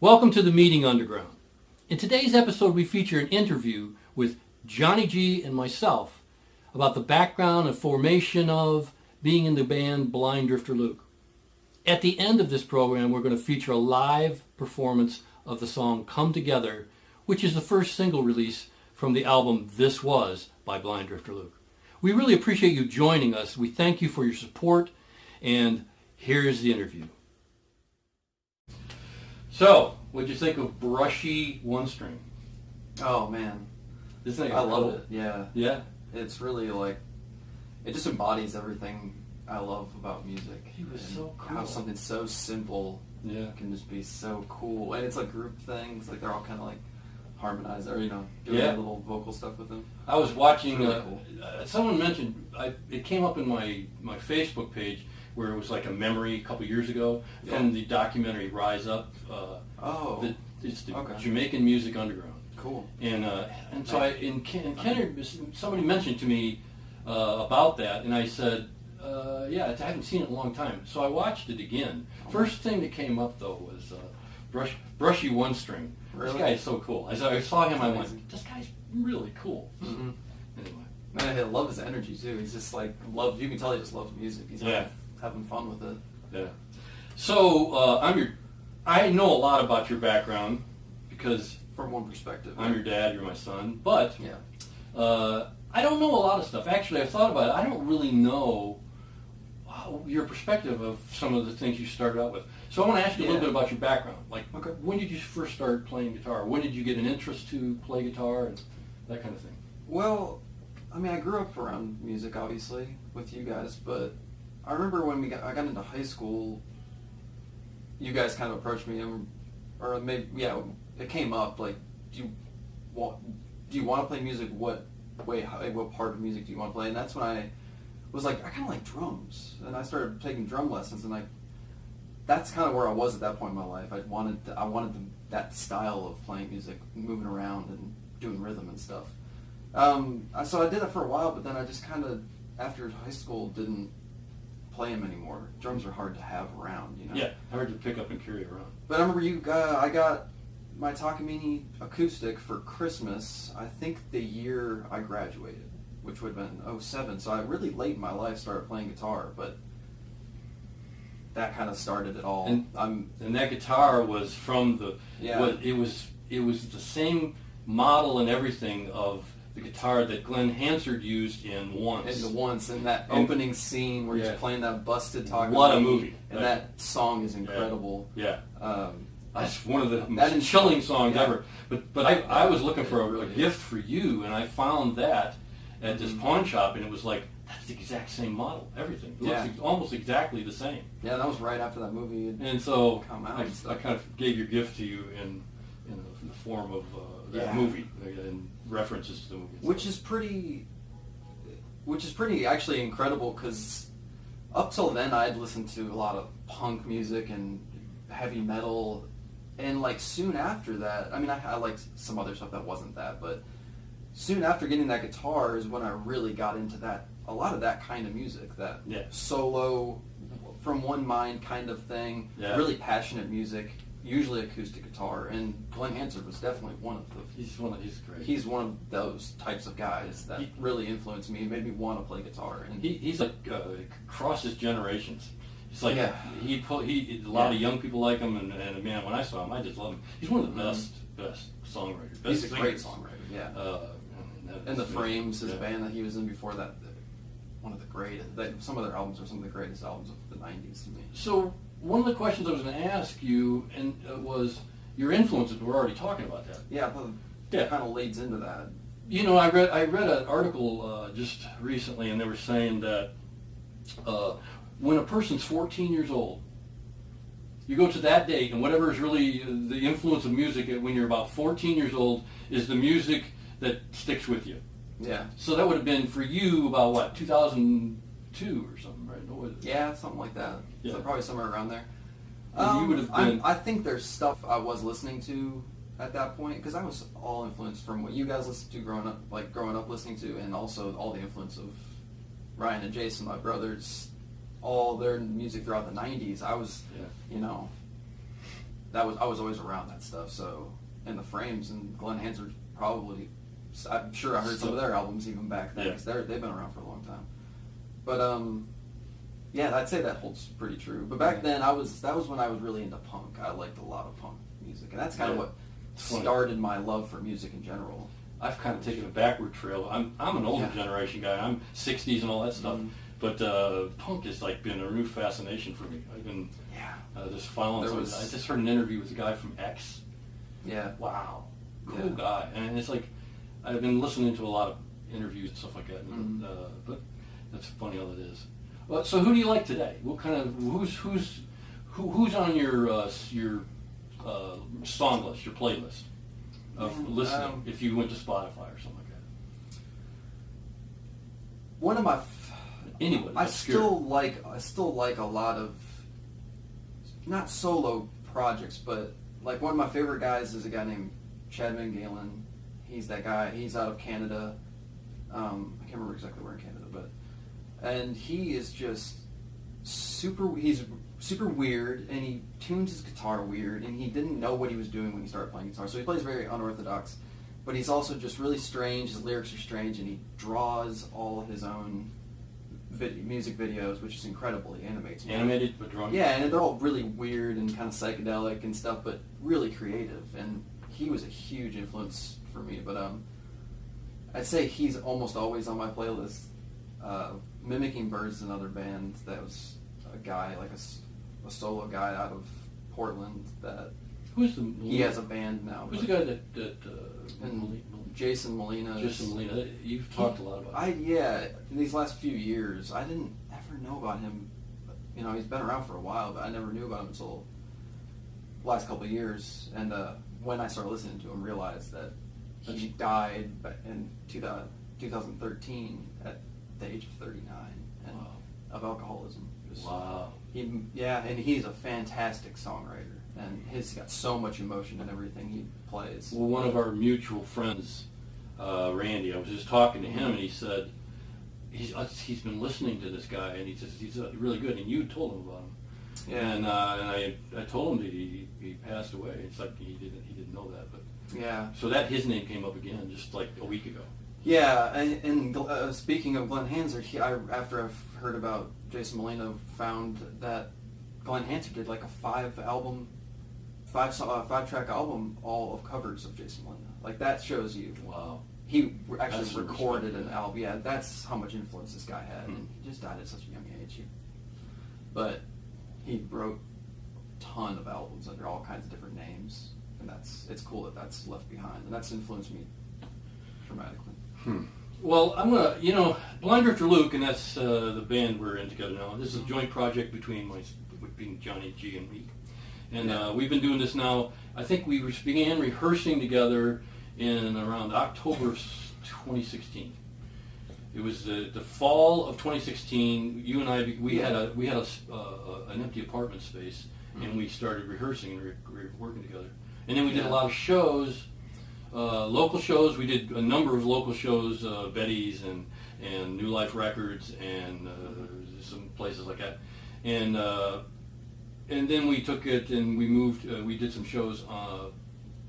Welcome to the Meeting Underground. In today's episode, we feature an interview with Johnny G and myself about the background and formation of being in the band Blind Drifter Luke. At the end of this program, we're going to feature a live performance of the song Come Together, which is the first single release from the album This Was by Blind Drifter Luke. We really appreciate you joining us. We thank you for your support, and here's the interview. So, what'd you think of Brushy One String? Oh man, I love it. Yeah, yeah. It's really like it just embodies everything I love about music. He was so cool. How something so simple can just be so cool, and it's like group things. Like they're all kind of like harmonized, or doing a little vocal stuff with them. I was watching. Really cool. Someone mentioned it came up in my Facebook page where it was like a memory a couple years ago from the documentary Rise Up. It's the Jamaican Music Underground. Cool. And so somebody mentioned to me about that, and I said, I haven't seen it in a long time. So I watched it again. First thing that came up though was Brushy One String. Really? This guy is so cool. I saw him, I went, this guy's really cool. Mm-hmm. Anyway. Man, I love his energy too. He's just like you can tell he just loves music. He's having fun with it. Yeah. So I know a lot about your background because from one perspective, I'm your dad, you're my son, but I don't know a lot of stuff. Actually, I've thought about it. I don't really know your perspective of some of the things you started out with. So I want to ask you a little bit about your background. Like, when did you first start playing guitar? When did you get an interest to play guitar and that kind of thing? Well, I mean, I grew up around music, obviously, with you guys, but I remember when I got into high school, you guys kind of approached me, or maybe, it came up, like, do you want to play music? What part of music do you want to play? And that's when I was like, I kind of like drums, and I started taking drum lessons, and that's kind of where I was at that point in my life. I wanted that style of playing music, moving around and doing rhythm and stuff. So I did that for a while, but then I just kind of, after high school, didn't play them anymore. Drums are hard to have around, Yeah, hard to pick up and carry around. But I remember I got my Takamine acoustic for Christmas, I think the year I graduated, which would have been 2007. So I really late in my life started playing guitar, but that kind of started it all. And that guitar was from it was the same model and everything of the guitar that Glenn Hansard used in Once. And that opening scene where he's playing that busted Takamine. What a movie. And that song is incredible. Yeah. That's one of the most chilling songs ever. But I was looking for a gift for you, and I found that at this pawn shop, and it was like, that's the exact same model, everything. It looks almost exactly the same. Yeah, that was right after that movie and so come out. I kind of gave your gift to you in the form of that movie and references to the movie. Which is pretty actually incredible, because up till then I'd listened to a lot of punk music and heavy metal, and like soon after that, I mean I liked some other stuff that wasn't that, but soon after getting that guitar is when I really got into a lot of that kind of music, that solo, from one mind kind of thing, really passionate music, usually acoustic guitar, and Glenn Hansard was definitely one of great. He's one of those types of guys that really influenced me and made me want to play guitar. And he's like crosses generations. It's like a lot of young people like him, and man, when I saw him, I just love him. He's one of the best songwriters. He's a great songwriter. Yeah. And the Frames, his band that he was in before that, one of the greatest. Some of their albums are some of the greatest albums of the '90s to me. So one of the questions I was going to ask you was your influences. We're already talking about that. It kind of leads into that. I read an article just recently, and they were saying that when a person's 14 years old, you go to that date, and whatever is really the influence of music when you're about 14 years old is the music that sticks with you. Yeah. So that would have been for you about 2002 or something, right? What was it? Yeah, something like that. Yeah. So probably somewhere around there. You would have been. I think there's stuff I was listening to at that point, because I was all influenced from what you guys listened to growing up listening to, and also all the influence of Ryan and Jason, my brothers, all their music throughout the '90s. I was, I was always around that stuff. So, and the Frames and Glenn Hansard's probably, I'm sure I heard some of their albums even back then, because they've been around for a long time. But yeah, I'd say that holds pretty true. But back then, that was when I was really into punk. I liked a lot of punk music, and that's kind of what started my love for music in general. I've kind of taken a backward trail. I'm an older generation guy. I'm 60s and all that stuff. But punk has like been a new fascination for me. I've been just following. I just heard an interview with a guy from X. Yeah. Wow. Cool guy. And it's like I've been listening to a lot of interviews and stuff like that. And, but that's funny how that is. Well, so who do you like today? What kind of who's on your song list, your playlist of listening? If you went to Spotify or something like that. One of my Anyway, I still like a lot of, not solo projects, but like one of my favorite guys is a guy named Chad Van Galen. He's that guy. He's out of Canada. I can't remember exactly where in Canada, and he is just he's super weird, and he tunes his guitar weird, and he didn't know what he was doing when he started playing guitar. So he plays very unorthodox, but he's also just really strange. His lyrics are strange, and he draws all his own music videos, which is incredible. He animates them. Animated but drawn? Yeah, and they're all really weird and kind of psychedelic and stuff, but really creative. And he was a huge influence for me. But I'd say he's almost always on my playlist. Mimicking Birds is another band that was a guy, like a solo guy out of Portland that he has a band now. Who's the guy that Jason Molina. Jason Molina. You've talked a lot about him. In these last few years, I didn't ever know about him. You know, he's been around for a while, but I never knew about him until the last couple of years. And when I started listening to him, realized that he died in 2013 at the age of 39 and of alcoholism. Wow. And he's a fantastic songwriter. And he's got so much emotion in everything he plays. Well, one of our mutual friends, Randy, I was just talking to him, and he said he's been listening to this guy, and he says he's really good. And you told him about him, and I told him that he passed away. It's like he didn't know that, but so that his name came up again just like a week ago. Yeah, and speaking of Glenn Hansard, after I've heard about Jason Molina, found that Glenn Hansard did like a 5-track album, all of covers of Jason Molina. Like, that shows you. Wow. He actually recorded an album. Yeah, that's how much influence this guy had. And he just died at such a young age. But he wrote a ton of albums under all kinds of different names. And it's cool that that's left behind. And that's influenced me dramatically. Well, I'm going to, Blind Drifter Luke, and that's the band we're in together now. This is a joint project between Johnny G and me. And we've been doing this now. I think we began rehearsing together in around October 2016. It was the fall of 2016. You and I, we had an empty apartment space, and we started rehearsing and working together. And then we did a lot of shows, local shows. We did a number of local shows, Betty's and New Life Records, and some places like that. And then we took it and we moved. We did some shows out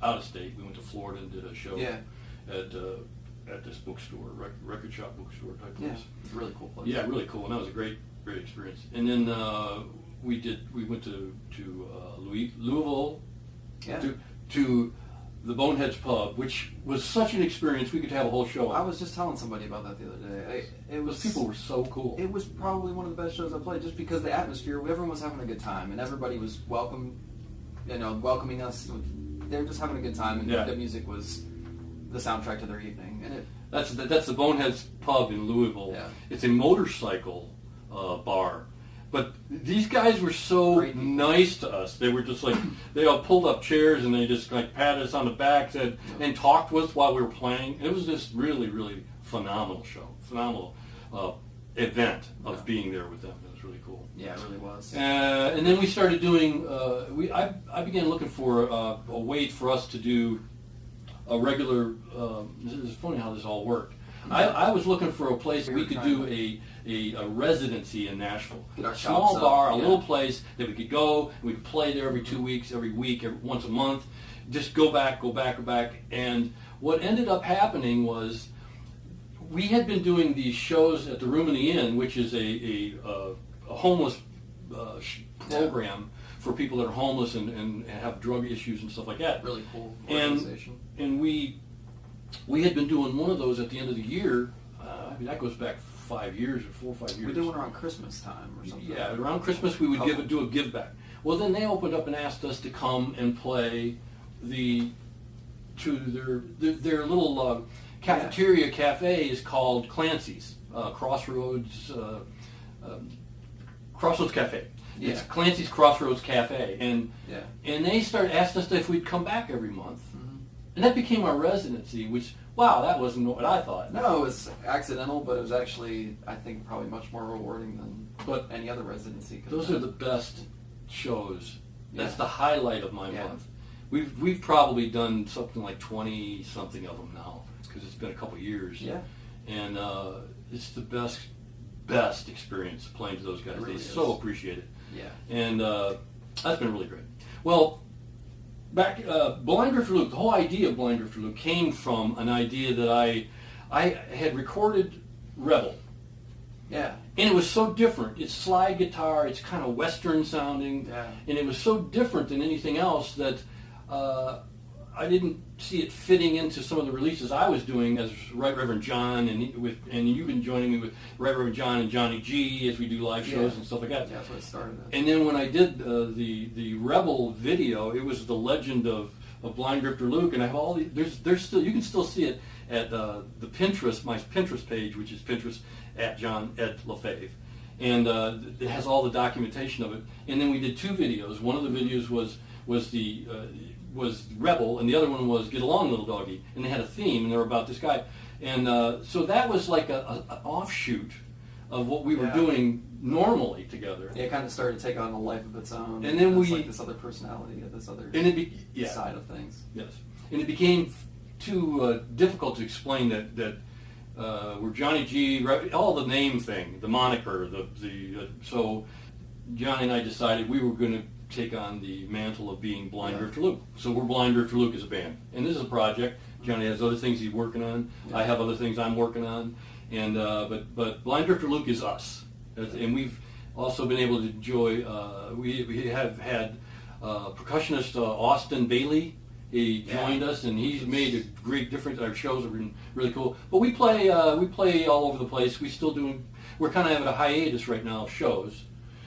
of state. We went to Florida and did a show at this bookstore, record shop bookstore type place. Yeah, it's a really cool place. Yeah, really cool, and that was a great experience. And then we went to Louisville, to the Boneheads Pub, which was such an experience. We could have a whole show on. I was just telling somebody about that the other day. Those people were so cool. It was probably one of the best shows I played, just because the atmosphere, everyone was having a good time, and everybody was welcoming us. They were just having a good time, and the music was the soundtrack to their evening. And that's the Boneheads Pub in Louisville. Yeah. It's a motorcycle bar. But these guys were so nice to us. They were just like, they all pulled up chairs and they just like patted us on the back and talked with us while we were playing. And it was this really, really phenomenal show, phenomenal event of being there with them. It was really cool. Yeah, it really was. And then we started doing, I began looking for a way for us to do a regular, this is funny how this all worked. I was looking for a place we could do a residency in Nashville. A small bar, a little place that we could go, and we could play there every 2 weeks, every week, once a month. Just go back. And what ended up happening was we had been doing these shows at the Room in the Inn, which is a homeless program for people that are homeless and have drug issues and stuff like that. Really cool organization. And we had been doing one of those at the end of the year. I mean, that goes back 5 years or 4 or 5 years. We did one around Christmas time or something. Yeah, around Christmas we would do a give back. Well, then they opened up and asked us to come and play their little cafeteria cafe is called Clancy's Crossroads Cafe. Yeah. It's Clancy's Crossroads Cafe, and they started asking us if we'd come back every month, and that became our residency. Which, wow, that wasn't what I thought. No, it was accidental, but it was actually, I think, probably much more rewarding than any other residency. Those are the best shows. That's the highlight of my month. We've probably done something like 20 something of them now because it's been a couple years. Yeah, and it's the best experience playing to those guys. Really so appreciate it. Yeah, and that's been really great. Well, back Blind Drifter Luke. The whole idea of Blind Drifter Luke came from an idea that I had recorded Rebel. Yeah. And it was so different. It's slide guitar. It's kind of Western sounding. Yeah. And it was so different than anything else that I didn't see it fitting into some of the releases I was doing as Right Reverend John, and you've been joining me with Right Reverend John and Johnny G as we do live shows and stuff like that. Yeah, that's what it started as. And then when I did the Rebel video, it was the legend of Blind Drifter Luke, and I have all these. There's still, you can still see it at the Pinterest, my Pinterest page, which is Pinterest at John at LaFave, and it has all the documentation of it. And then we did 2 videos. One of the videos was Rebel, and the other one was Get Along Little Doggy, and they had a theme, and they were about this guy. And so that was like an offshoot of what we were doing normally together. Yeah, it kind of started to take on a life of its own. And then like this other personality, this other side of things. Yes, and it became too difficult to explain that we're Johnny G, all the name thing, the moniker, so Johnny and I decided we were going to take on the mantle of being Blind Drifter Luke. So we're Blind Drifter Luke as a band. And this is a project. Johnny has other things he's working on. Yeah. I have other things I'm working on. And but Blind Drifter Luke is us. And we've also been able to enjoy, we have had percussionist Austin Bailey. He joined us, and he's made a great difference. Our shows have been really cool. But we play all over the place. We're kind of having a hiatus right now of shows.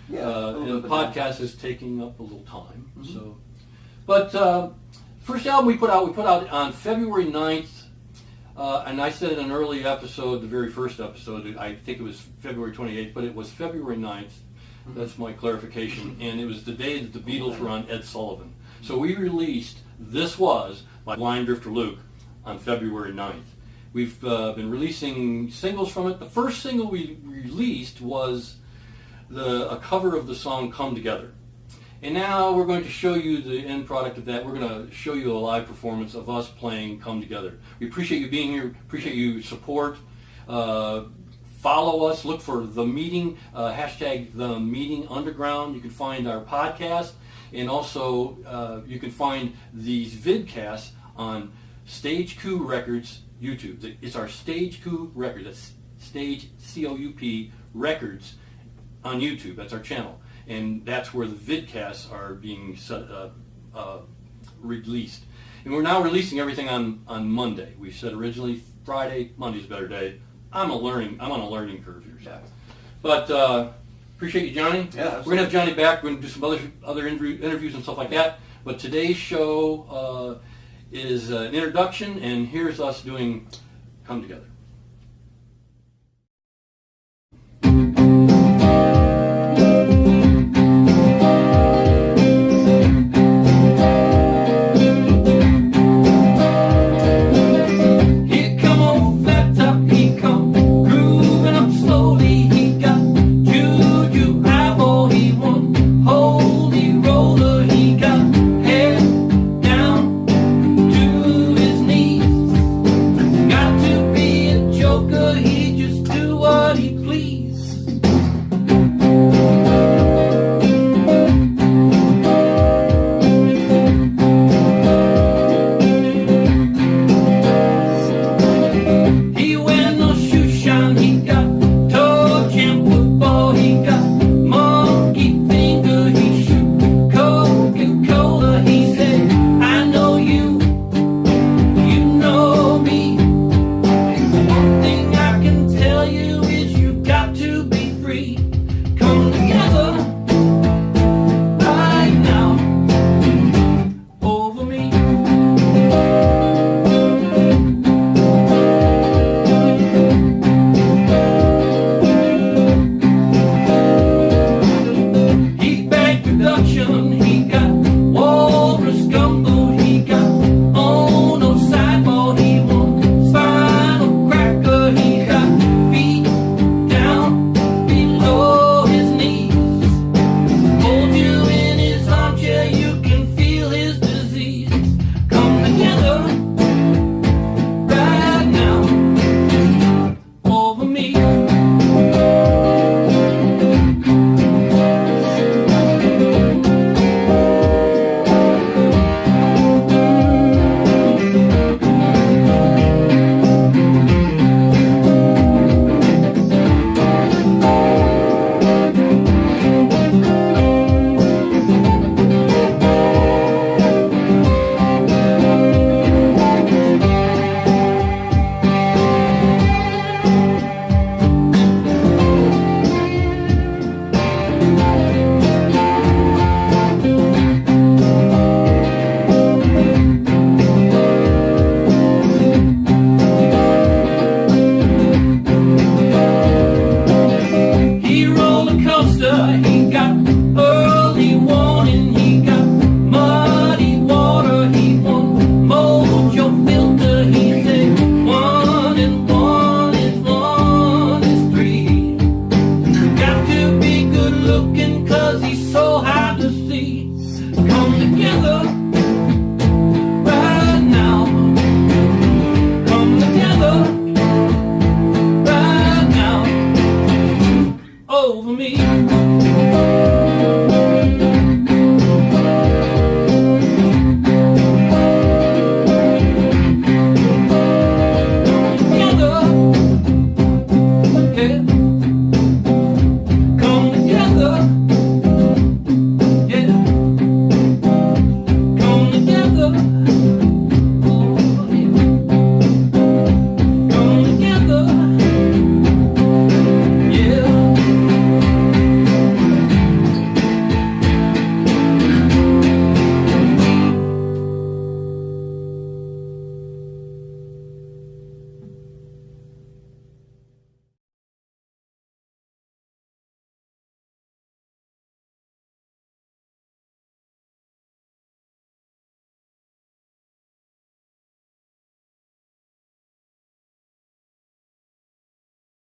Yeah, and the podcast is taking up a little time. So, but first album we put out on February 9th, and I said in an early episode, the very first episode, I think it was February 28th, but it was February 9th. That's my clarification, and it was the day that the Beatles were on Ed Sullivan. So we released This Was by Blind Drifter Luke on February 9th. We've been releasing singles from it. The first single we released was a cover of the song Come Together. And now we're going to show you the end product of that. We're going to show you a live performance of us playing Come Together. We appreciate you being here, appreciate you support. Follow us, look for The Meeting, hashtag The Meeting Underground. You can find our podcast, and also you can find these vidcasts on Stage Coup Records YouTube. It's our Stage Coup Records, that's Stage C-O-U-P Records on YouTube. That's our channel, and that's where the vidcasts are being released. And we're now releasing everything on Monday. We said originally Friday. Monday's a better day. I'm on a learning curve here. Yeah. But appreciate you, Johnny. Yeah, absolutely. We're gonna have Johnny back. We're gonna do some other interviews and stuff like that. But today's show is an introduction, and here's us doing Come Together.